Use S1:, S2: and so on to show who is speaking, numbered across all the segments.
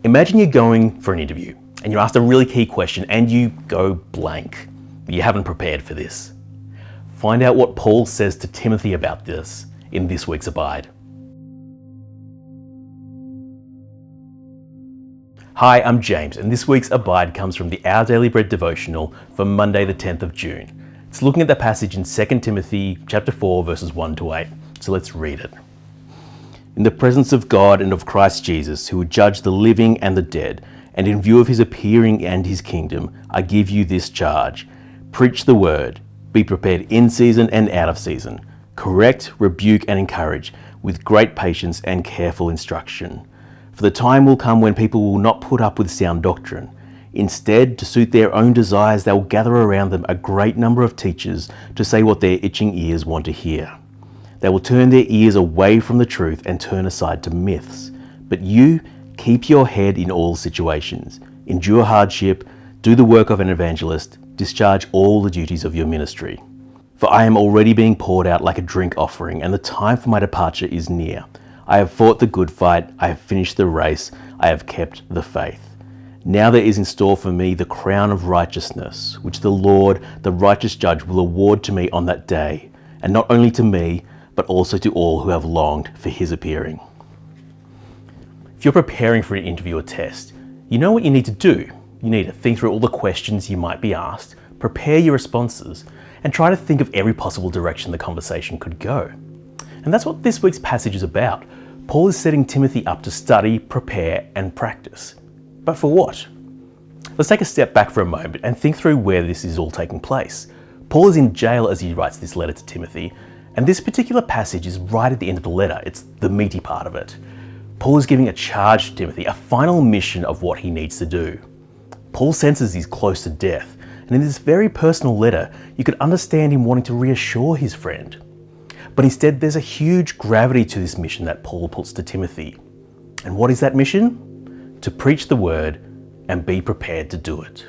S1: Imagine you're going for an interview and you're asked a really key question and you go blank. You haven't prepared for this. Find out what Paul says to Timothy about this in this week's Abide. Hi, I'm James, and this week's Abide comes from the Our Daily Bread devotional for Monday the 10th of June. It's looking at the passage in 2 Timothy chapter 4 verses 1 to 8. So let's read it. In the presence of God and of Christ Jesus, who would judge the living and the dead, and in view of his appearing and his kingdom, I give you this charge. Preach the word. Be prepared in season and out of season. Correct, rebuke, and encourage with great patience and careful instruction. For the time will come when people will not put up with sound doctrine. Instead, to suit their own desires, they will gather around them a great number of teachers to say what their itching ears want to hear. They will turn their ears away from the truth and turn aside to myths. But you, keep your head in all situations. Endure hardship, do the work of an evangelist, discharge all the duties of your ministry. For I am already being poured out like a drink offering, and the time for my departure is near. I have fought the good fight, I have finished the race, I have kept the faith. Now there is in store for me the crown of righteousness, which the Lord, the righteous judge, will award to me on that day, and not only to me, but also to all who have longed for his appearing. If you're preparing for an interview or test, you know what you need to do. You need to think through all the questions you might be asked, prepare your responses, and try to think of every possible direction the conversation could go. And that's what this week's passage is about. Paul is setting Timothy up to study, prepare, and practice. But for what? Let's take a step back for a moment and think through where this is all taking place. Paul is in jail as he writes this letter to Timothy, and this particular passage is right at the end of the letter. It's the meaty part of it. Paul is giving a charge to Timothy, a final mission of what he needs to do. Paul senses he's close to death, and in this very personal letter, you could understand him wanting to reassure his friend. But instead, there's a huge gravity to this mission that Paul puts to Timothy. And what is that mission? To preach the word and be prepared to do it.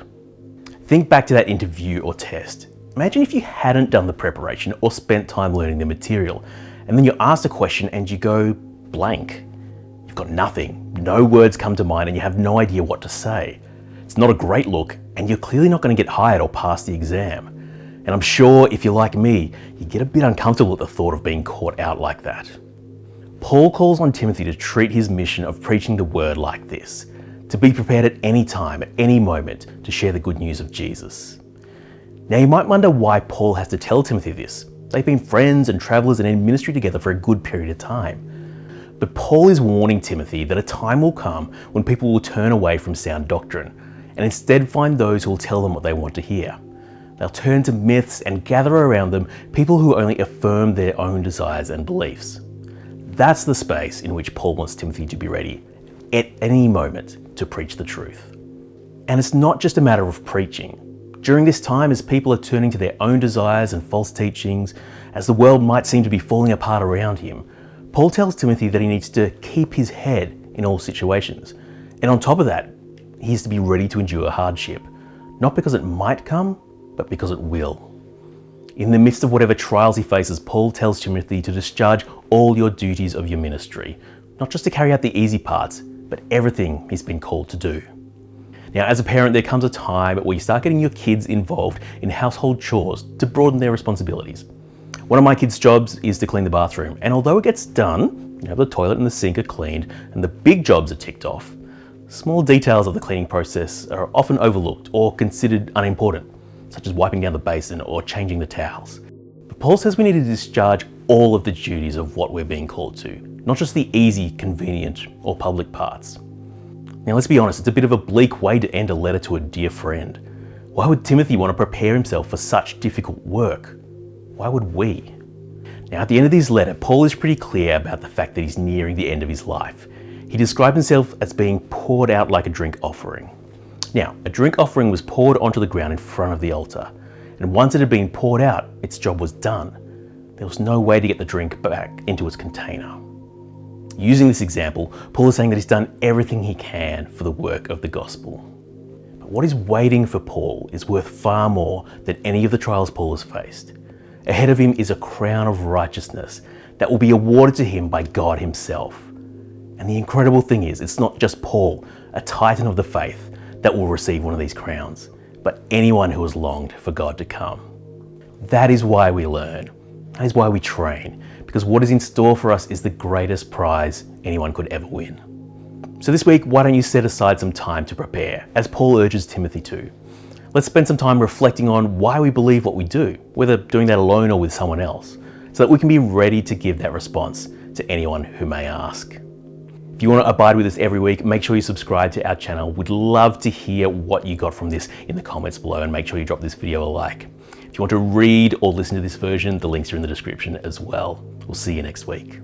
S1: Think back to that interview or test. Imagine if you hadn't done the preparation or spent time learning the material, and then you're asked a question and you go blank. You've got nothing, no words come to mind, and you have no idea what to say. It's not a great look, and you're clearly not going to get hired or pass the exam. And I'm sure if you're like me, you get a bit uncomfortable at the thought of being caught out like that. Paul calls on Timothy to treat his mission of preaching the word like this, to be prepared at any time, at any moment, to share the good news of Jesus. Now you might wonder why Paul has to tell Timothy this. They've been friends and travelers and in ministry together for a good period of time. But Paul is warning Timothy that a time will come when people will turn away from sound doctrine and instead find those who will tell them what they want to hear. They'll turn to myths and gather around them people who only affirm their own desires and beliefs. That's the space in which Paul wants Timothy to be ready at any moment to preach the truth. And it's not just a matter of preaching. During this time, as people are turning to their own desires and false teachings, as the world might seem to be falling apart around him, Paul tells Timothy that he needs to keep his head in all situations. And on top of that, he is to be ready to endure hardship, not because it might come, but because it will. In the midst of whatever trials he faces, Paul tells Timothy to discharge all your duties of your ministry, not just to carry out the easy parts, but everything he's been called to do. Now, as a parent, there comes a time where you start getting your kids involved in household chores to broaden their responsibilities. One of my kids' jobs is to clean the bathroom, and although it gets done, the toilet and the sink are cleaned, and the big jobs are ticked off, small details of the cleaning process are often overlooked or considered unimportant, such as wiping down the basin or changing the towels. But Paul says we need to discharge all of the duties of what we're being called to, not just the easy, convenient, or public parts. Now let's be honest, it's a bit of a bleak way to end a letter to a dear friend. Why would Timothy want to prepare himself for such difficult work? Why would we? Now at the end of this letter, Paul is pretty clear about the fact that he's nearing the end of his life. He described himself as being poured out like a drink offering. Now, a drink offering was poured onto the ground in front of the altar, and once it had been poured out, its job was done. There was no way to get the drink back into its container. Using this example, Paul is saying that he's done everything he can for the work of the gospel. But what is waiting for Paul is worth far more than any of the trials Paul has faced. Ahead of him is a crown of righteousness that will be awarded to him by God himself. And the incredible thing is, it's not just Paul, a titan of the faith, that will receive one of these crowns, but anyone who has longed for God to come. That is why we learn. That is why we train, because what is in store for us is the greatest prize anyone could ever win. So this week, why don't you set aside some time to prepare, as Paul urges Timothy to. Let's spend some time reflecting on why we believe what we do, whether doing that alone or with someone else, so that we can be ready to give that response to anyone who may ask. If you want to abide with us every week, make sure you subscribe to our channel. We'd love to hear what you got from this in the comments below, and make sure you drop this video a like. If you want to read or listen to this version, the links are in the description as well. We'll see you next week.